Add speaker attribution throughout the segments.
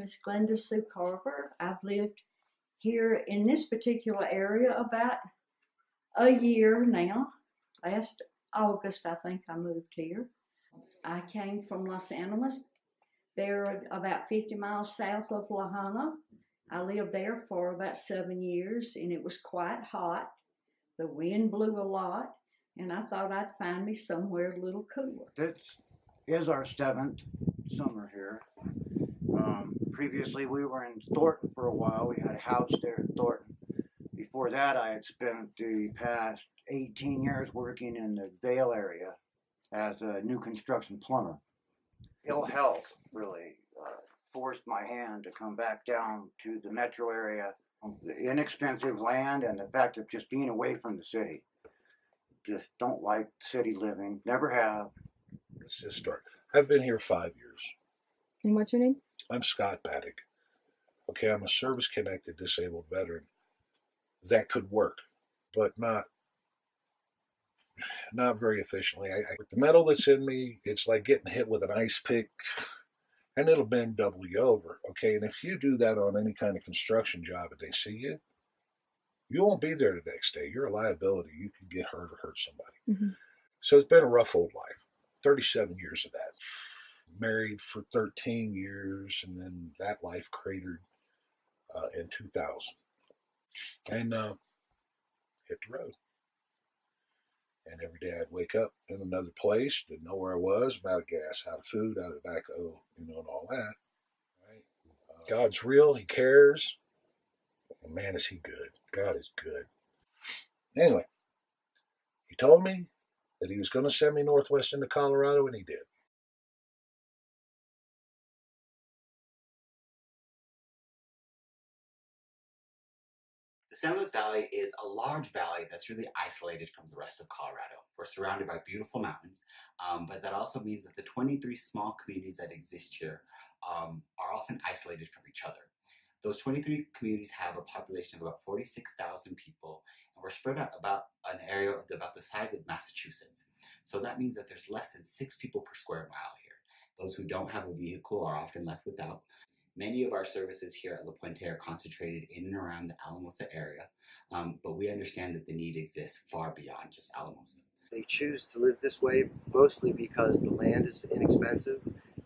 Speaker 1: is Glenda Sue Carver. I've lived here in this particular area about a year now. Last August, I think I moved here. I came from Los Angeles. They're about 50 miles south of La Junta. I lived there for about 7 years, and it was quite hot. The wind blew a lot, and I thought I'd find me somewhere a little cooler.
Speaker 2: This is our 7th summer here. Previously, we were in Thornton for a while. We had a house there in Thornton. Before that, I had spent the past 18 years working in the Vail area as a new construction plumber. Ill health really forced my hand to come back down to the metro area. The inexpensive land and the fact of just being away from the city. Just don't like city living. Never have.
Speaker 3: Let's just start. I've been here 5 years.
Speaker 4: And what's your name?
Speaker 3: I'm Scott Paddock. Okay, I'm a service-connected disabled veteran. That could work, but not very efficiently. With the metal that's in me, it's like getting hit with an ice pick, and it'll bend double you over. Okay, and if you do that on any kind of construction job and they see you, you won't be there the next day. You're a liability. You can get hurt or hurt somebody.
Speaker 4: Mm-hmm.
Speaker 3: So it's been a rough old life. 37 years of that. Married for 13 years, and then that life cratered in 2000. And hit the road. And every day I'd wake up in another place, didn't know where I was, I'm out of gas, out of food, out of tobacco, and all that. Right? God's real, He cares, and man, is He good. God is good. Anyway, He told me that He was going to send me northwest into Colorado, and He did.
Speaker 5: The San Luis Valley is a large valley that's really isolated from the rest of Colorado. We're surrounded by beautiful mountains, but that also means that the 23 small communities that exist here are often isolated from each other. Those 23 communities have a population of about 46,000 people, and we're spread out about an area about the size of Massachusetts. So that means that there's less than 6 people per square mile here. Those who don't have a vehicle are often left without. Many of our services here at Puente are concentrated in and around the Alamosa area, but we understand that the need exists far beyond just Alamosa.
Speaker 6: They choose to live this way mostly because the land is inexpensive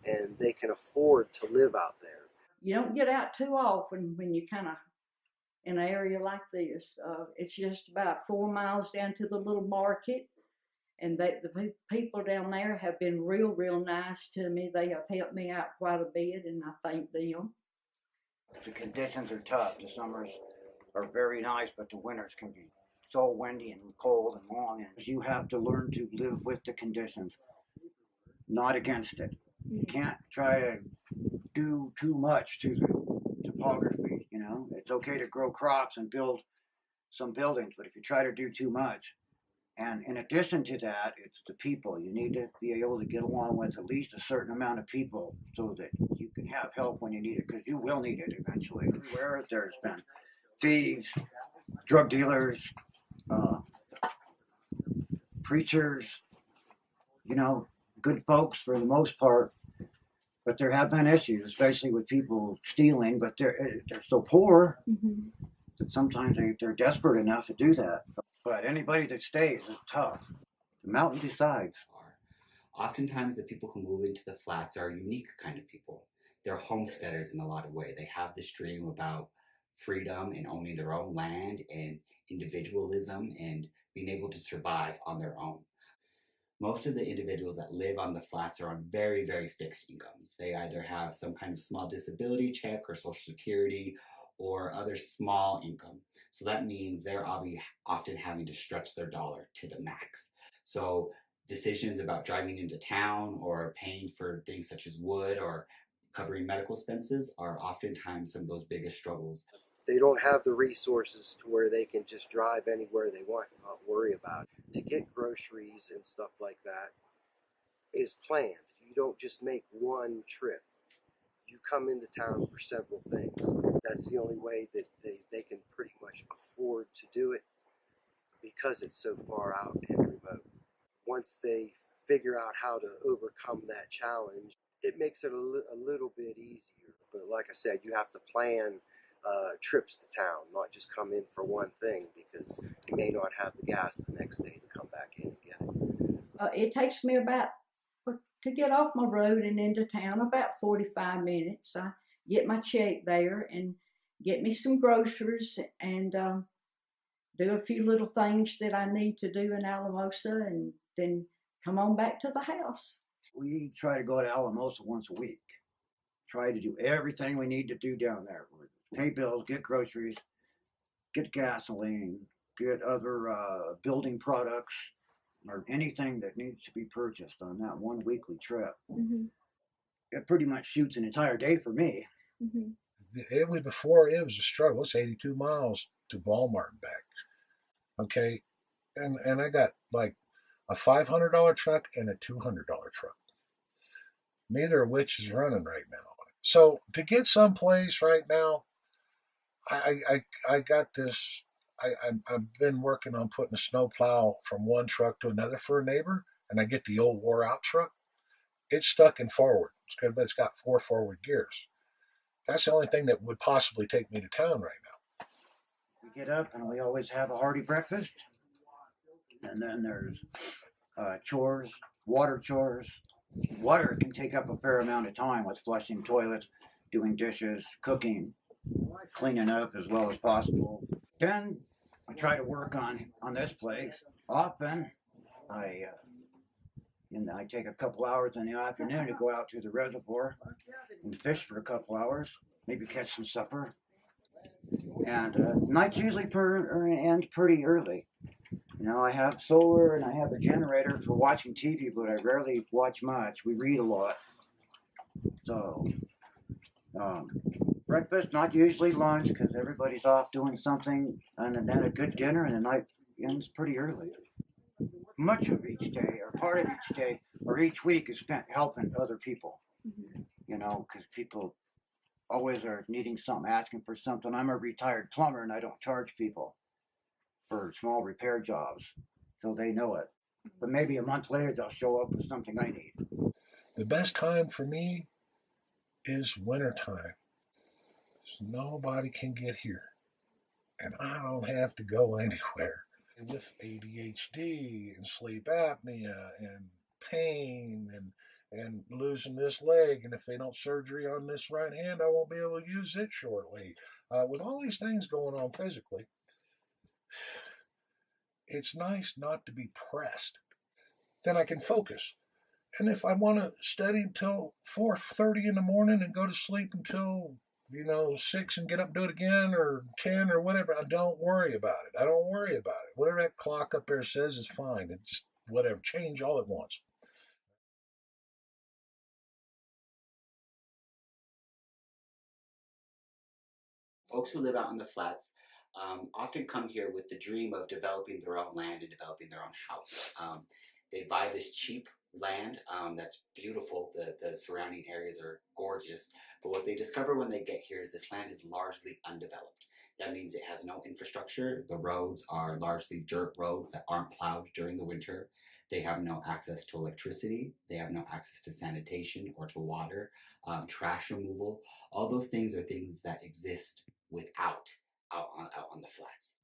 Speaker 6: and they can afford to live out there.
Speaker 1: You don't get out too often when you kind of in an area like this. It's just about 4 miles down to the little market. And the people down there have been real nice to me. They have helped me out quite a bit, and I thank them.
Speaker 2: The conditions are tough. The summers are very nice, but the winters can be so windy and cold and long. And you have to learn to live with the conditions, not against it. You can't try to do too much to the topography. It's okay to grow crops and build some buildings, but if you try to do too much, and in addition to that, it's the people. You need to be able to get along with at least a certain amount of people so that you can have help when you need it, because you will need it eventually. Everywhere there's been thieves, drug dealers, preachers, good folks for the most part. But there have been issues, especially with people stealing, but they're so poor that sometimes they're desperate enough to do that. But anybody that stays is tough. The mountain decides.
Speaker 5: Oftentimes the people who move into the flats are a unique kind of people. They're homesteaders in a lot of ways. They have this dream about freedom and owning their own land and individualism and being able to survive on their own. Most of the individuals that live on the flats are on very fixed incomes. They either have some kind of small disability check or Social Security or other small income. So that means they're often having to stretch their dollar to the max. So decisions about driving into town or paying for things such as wood or covering medical expenses are oftentimes some of those biggest struggles.
Speaker 6: They don't have the resources to where they can just drive anywhere they want and not worry about it. To get groceries and stuff like that is planned. You don't just make one trip. You come into town for several things. That's the only way that they can pretty much afford to do it because it's so far out and remote. Once they figure out how to overcome that challenge, it makes it a little bit easier. But like I said, you have to plan trips to town, not just come in for one thing, because you may not have the gas the next day to come back in and get it.
Speaker 1: It takes me about, to get off my road and into town, about 45 minutes. I get my check there and get me some groceries and do a few little things that I need to do in Alamosa and then come on back to the house.
Speaker 2: We try to go to Alamosa once a week. Try to do everything we need to do down there. Pay bills, get groceries, get gasoline, get other building products, or anything that needs to be purchased on that one weekly trip.
Speaker 1: Mm-hmm.
Speaker 2: It pretty much shoots an entire day for me.
Speaker 1: Mm-hmm.
Speaker 3: Before it was a struggle. It's 82 miles to Walmart and back. Okay, and I got like a $500 truck and a $200 truck. Neither of which is running right now. So to get someplace right now, I got this. I've been working on putting a snowplow from one truck to another for a neighbor, and I get the old wore out truck. It's stuck in forward. It's got 4 forward gears. That's the only thing that would possibly take me to town right now.
Speaker 2: We get up and we always have a hearty breakfast, and then there's chores, water chores. Water can take up a fair amount of time with flushing toilets, doing dishes, cooking, cleaning up as well as possible. Then I try to work on this place. Often I take a couple hours in the afternoon to go out to the reservoir and fish for a couple hours, maybe catch some supper. And nights usually end pretty early. You know, I have solar and I have a generator for watching TV, but I rarely watch much. We read a lot. So, breakfast, not usually lunch, because everybody's off doing something, and then a good dinner, and the night ends pretty early. Much of each day, or part of each day, or each week is spent helping other people.
Speaker 1: Mm-hmm.
Speaker 2: You know, because people always are needing something, asking for something. I'm a retired plumber, and I don't charge people for small repair jobs, so they know it. But maybe a month later, they'll show up with something I need.
Speaker 3: The best time for me is wintertime. So nobody can get here, and I don't have to go anywhere. With ADHD and sleep apnea and pain and losing this leg, and if they don't surgery on this right hand, I won't be able to use it shortly. With all these things going on physically, it's nice not to be pressed. Then I can focus. And if I want to study until 4:30 in the morning and go to sleep until 6 and get up and do it again, or 10 or whatever, I don't worry about it. I don't worry about it. Whatever that clock up there says is fine. It just whatever, change all at once.
Speaker 5: Folks who live out in the flats often come here with the dream of developing their own land and developing their own house. They buy this cheap land that's beautiful. The surrounding areas are gorgeous. But what they discover when they get here is this land is largely undeveloped. That means it has no infrastructure. The roads are largely dirt roads that aren't plowed during the winter. They have no access to electricity. They have no access to sanitation or to water, trash removal. All those things are things that exist without out on the flats.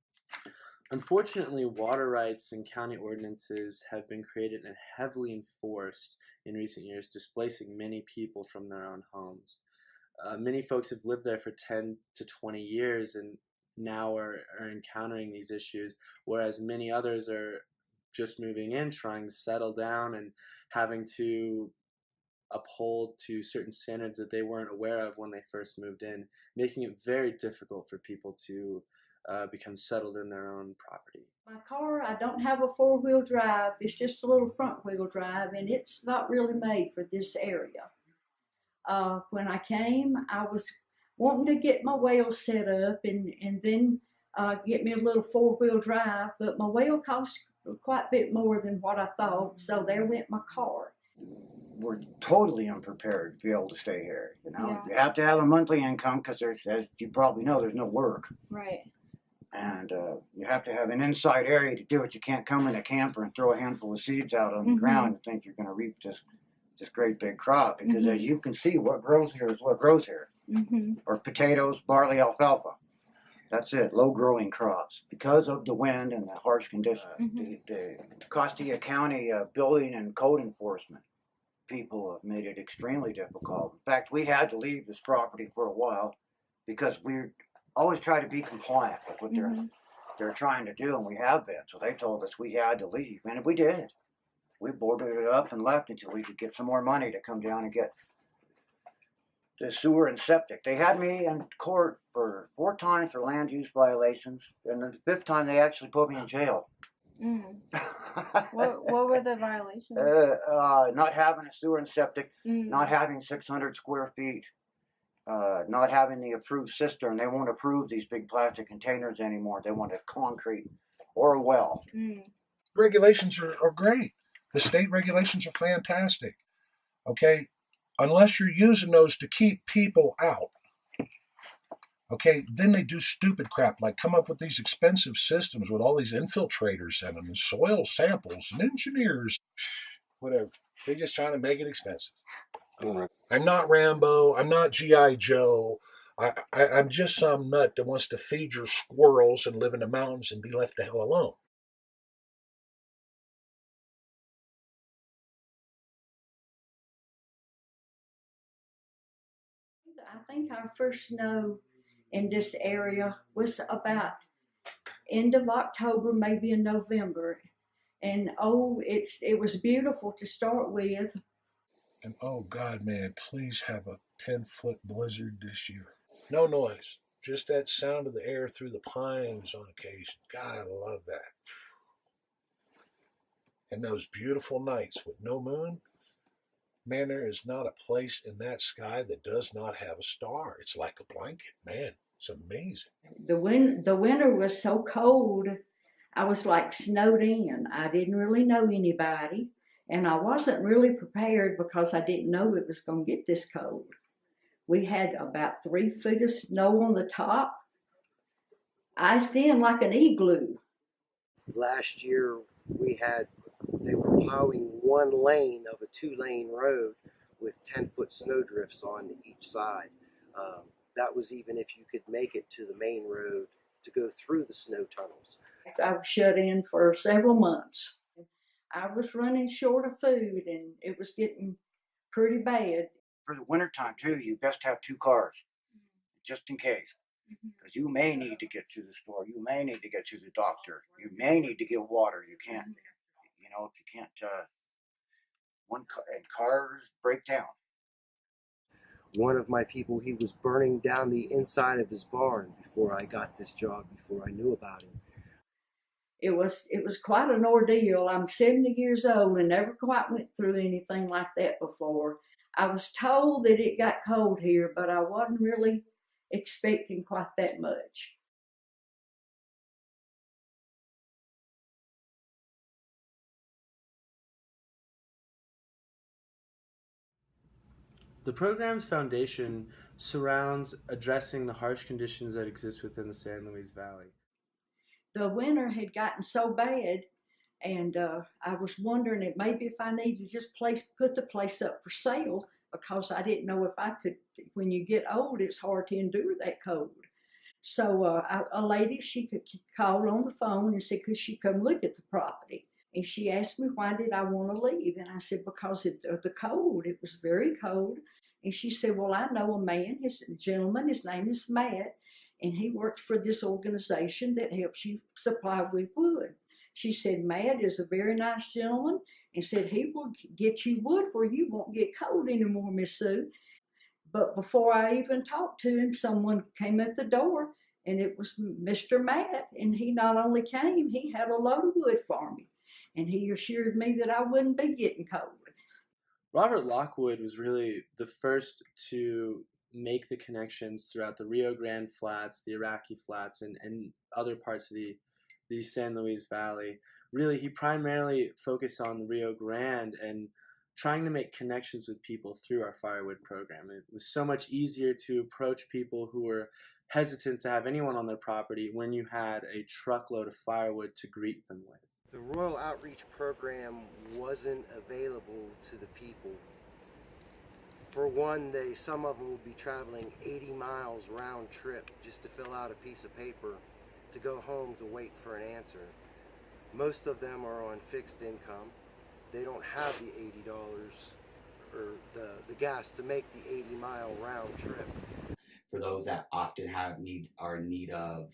Speaker 4: Unfortunately, water rights and county ordinances have been created and heavily enforced in recent years, displacing many people from their own homes. Many folks have lived there for 10 to 20 years and now are encountering these issues, whereas many others are just moving in, trying to settle down and having to uphold to certain standards that they weren't aware of when they first moved in, making it very difficult for people to become settled in their own property.
Speaker 1: My car, I don't have a 4-wheel drive. It's just a little front-wheel drive, and it's not really made for this area. When I came, I was wanting to get my well set up and then get me a little 4-wheel drive, but my well cost quite a bit more than what I thought, so there went my car.
Speaker 2: We're totally unprepared to be able to stay here.
Speaker 1: Yeah.
Speaker 2: You have to have a monthly income because there's, as you probably know, there's no work.
Speaker 1: Right.
Speaker 2: And you have to have an inside area to do it. You can't come in a camper and throw a handful of seeds out on the ground and think you're going to reap this great big crop, because as you can see, what grows here is what grows here. or potatoes, barley, alfalfa. That's it, low growing crops. Because of the wind and the harsh conditions, the Costilla County building and code enforcement people have made it extremely difficult. In fact, we had to leave this property for a while because we always try to be compliant with what they're trying to do, and we have been. So they told us we had to leave, and we did. We boarded it up and left until we could get some more money to come down and get the sewer and septic. They had me in court for 4 times for land use violations, and the 5th time they actually put me in jail.
Speaker 7: What were the violations?
Speaker 2: Not having a sewer and septic, not having 600 square feet, not having the approved cistern. They won't approve these big plastic containers anymore. They want a concrete or a well.
Speaker 3: Regulations are great. The state regulations are fantastic. Okay, unless you're using those to keep people out. Okay, then they do stupid crap like come up with these expensive systems with all these infiltrators in them and soil samples and engineers, whatever. They're just trying to make it expensive. I'm not Rambo. I'm not G.I. Joe. I'm just some nut that wants to feed your squirrels and live in the mountains and be left the hell alone.
Speaker 1: I think our first snow in this area was about end of October, maybe in November. And it was beautiful to start with.
Speaker 3: And oh God, man, please have a 10-foot blizzard this year. No noise, just that sound of the air through the pines on occasion. God, I love that. And those beautiful nights with no moon. Man, there is not a place in that sky that does not have a star. It's like a blanket, man. It's amazing.
Speaker 1: The winter was so cold, I was like snowed in. I didn't really know anybody, and I wasn't really prepared because I didn't know it was going to get this cold. We had about 3 feet of snow on the top, iced in like an igloo.
Speaker 6: Last year they were plowing 1 lane of a 2-lane road with 10-foot snowdrifts on each side. That was even if you could make it to the main road to go through the snow tunnels.
Speaker 1: I was shut in for several months. I was running short of food, and it was getting pretty bad.
Speaker 2: For the wintertime, too, you best have 2 cars, just in case. Because you may need to get to the store. You may need to get to the doctor. You may need to get water. You can't, if you can't, and cars break down.
Speaker 6: One of my people, he was burning down the inside of his barn before I got this job, before I knew about him.
Speaker 1: It was quite an ordeal. I'm 70 years old and never quite went through anything like that before. I was told that it got cold here, but I wasn't really expecting quite that much.
Speaker 4: The program's foundation surrounds addressing the harsh conditions that exist within the San Luis Valley.
Speaker 1: The winter had gotten so bad, and I was wondering if maybe if I need to just put the place up for sale, because I didn't know if I could. When you get old, it's hard to endure that cold. So a lady, she could call on the phone and said, could she come look at the property? And she asked me, why did I want to leave? And I said, because of the cold. It was very cold. And she said, well, I know a man, his name is Matt, and he works for this organization that helps you supply with wood. She said, Matt is a very nice gentleman, and said he will get you wood where you won't get cold anymore, Miss Sue. But before I even talked to him, someone came at the door, and it was Mr. Matt, and he not only came, he had a load of wood for me, and he assured me that I wouldn't be getting cold.
Speaker 4: Robert Lockwood was really the first to make the connections throughout the Rio Grande Flats, the Iraqi Flats, and other parts of the San Luis Valley. Really, he primarily focused on the Rio Grande and trying to make connections with people through our firewood program. It was so much easier to approach people who were hesitant to have anyone on their property when you had a truckload of firewood to greet them with.
Speaker 6: The Rural Outreach Program wasn't available to the people For one, some of them will be traveling 80 miles round trip just to fill out a piece of paper to go home to wait for an answer. Most of them are on fixed income. They don't have the $80 or the gas to make the 80-mile round trip.
Speaker 5: For those that often are in need of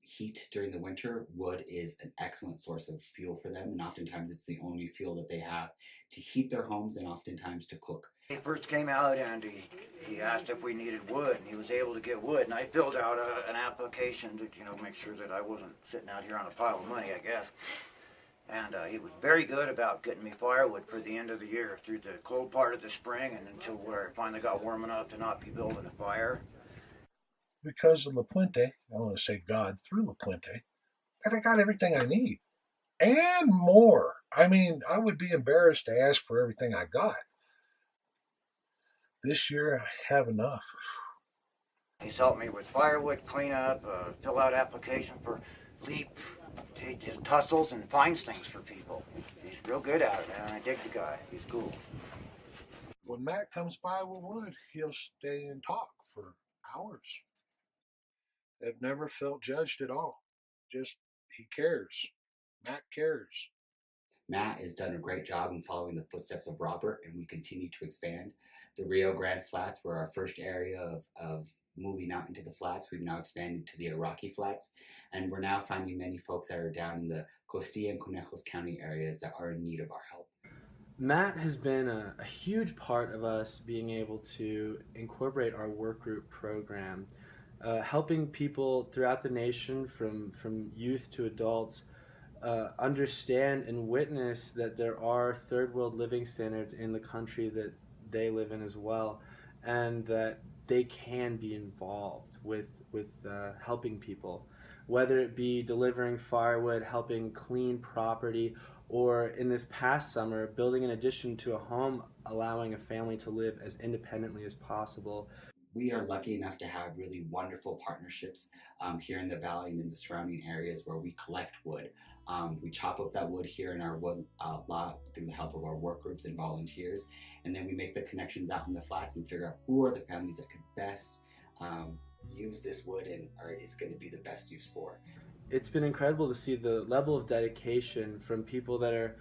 Speaker 5: heat during the winter, wood is an excellent source of fuel for them, and oftentimes it's the only fuel that they have to heat their homes and oftentimes to cook.
Speaker 2: He first came out and he asked if we needed wood, and he was able to get wood, and I filled out an application to make sure that I wasn't sitting out here on a pile of money, I guess. And he was very good about getting me firewood for the end of the year, through the cold part of the spring and until where it finally got warm enough to not be building a fire.
Speaker 3: Because of La Puente, I want to say God through La Puente, that I got everything I need. And more. I mean, I would be embarrassed to ask for everything I got. This year, I have enough.
Speaker 2: He's helped me with firewood cleanup, fill out application for LEAP. He just tussles and finds things for people. He's real good at it, man. I dig the guy. He's cool.
Speaker 3: When Matt comes by with wood, he'll stay and talk for hours. I've never felt judged at all. Just, he cares. Matt cares.
Speaker 5: Matt has done a great job in following the footsteps of Robert, and we continue to expand. The Rio Grande Flats were our first area of moving out into the flats. We've now expanded to the Iraqi Flats, and we're now finding many folks that are down in the Costilla and Conejos County areas that are in need of our help.
Speaker 4: Matt has been a huge part of us being able to incorporate our work group program, helping people throughout the nation, from youth to adults, understand and witness that there are third world living standards in the country that they live in as well, and that they can be involved with helping people, whether it be delivering firewood, helping clean property, or in this past summer, building an addition to a home, allowing a family to live as independently as possible.
Speaker 5: We are lucky enough to have really wonderful partnerships here in the valley and in the surrounding areas where we collect wood. We chop up that wood here in our wood lot through the help of our work groups and volunteers, and then we make the connections out in the flats and figure out who are the families that could best use this wood and is going to be the best use for.
Speaker 4: It's been incredible to see the level of dedication from people that are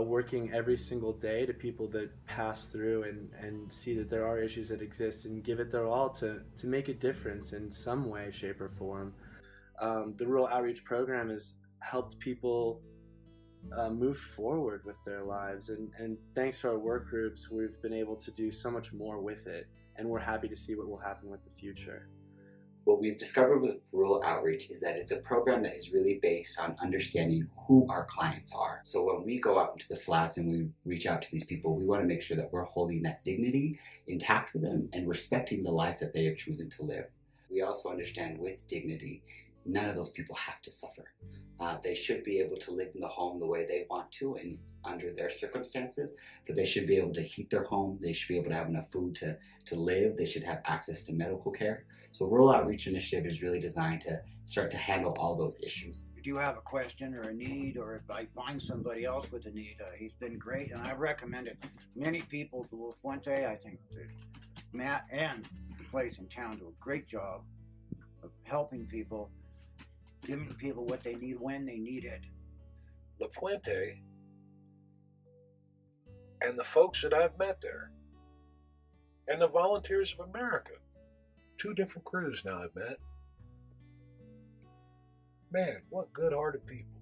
Speaker 4: working every single day to people that pass through and see that there are issues that exist and give it their all to make a difference in some way, shape, or form. The Rural Outreach Program has helped people move forward with their lives, and thanks to our work groups, we've been able to do so much more with it, and we're happy to see what will happen with the future.
Speaker 5: What we've discovered with Rural Outreach is that it's a program that is really based on understanding who our clients are. So when we go out into the flats and we reach out to these people, we want to make sure that we're holding that dignity intact for them and respecting the life that they have chosen to live. We also understand with dignity, none of those people have to suffer. They should be able to live in the home the way they want to and under their circumstances, but they should be able to heat their homes. They should be able to have enough food to live. They should have access to medical care. So Rural Outreach Initiative is really designed to start to handle all those issues.
Speaker 2: If you have a question or a need, or if I find somebody else with a need, he's been great, and I've recommended many people to La Puente. I think that Matt and the place in town do a great job of helping people, giving people what they need when they need it.
Speaker 3: La Puente and the folks that I've met there, and the Volunteers of America, 2 different crews now I've met. Man, what good-hearted people.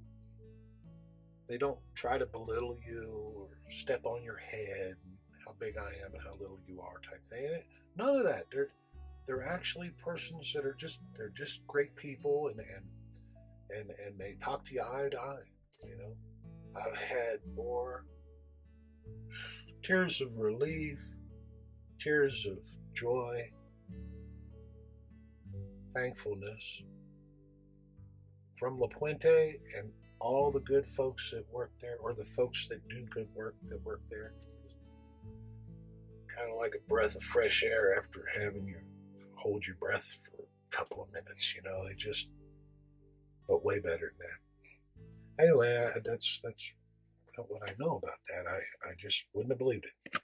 Speaker 3: They don't try to belittle you or step on your head, how big I am and how little you are type thing. None of that. They're actually persons that are just great people, and they talk to you eye to eye. You know, I've had more tears of relief, tears of joy, thankfulness from La Puente and all the good folks that work there, or the folks that do good work that work there. Kind of like a breath of fresh air after having you hold your breath for a couple of minutes, but way better than that. Anyway, that's what I know about that. I just wouldn't have believed it.